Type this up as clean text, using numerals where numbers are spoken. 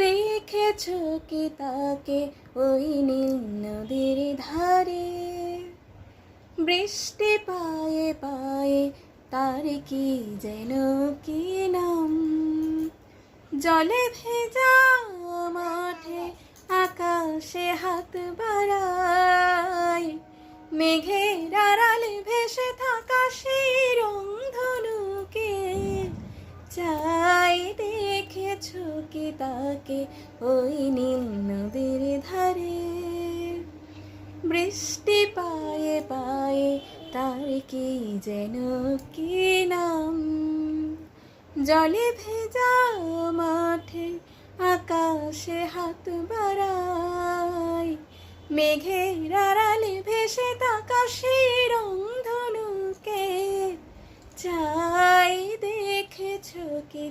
দেখেছো কি তাকে ওই নীল নদীর ধারে? বৃষ্টি পায়ে পায়ে তার কি যেন কি নাম? জলে ভেজা মাঠে আকাশে হাত বাড়ায়, মেঘের আড়ালে ভেসে থাকা সেই রংধনুকে চাই। দেখেছো কি তাকে ওই নীল নদীর ধারে? বৃষ্টি পায়ে পায়ে তার কি যেন কি নাম? জলে ভেজা মাঠে আকাশে হাত বাড়ায়, মেঘের আড়ালে ভেসে থাকা সেই রংধনুকে চাই। দেখেছো কি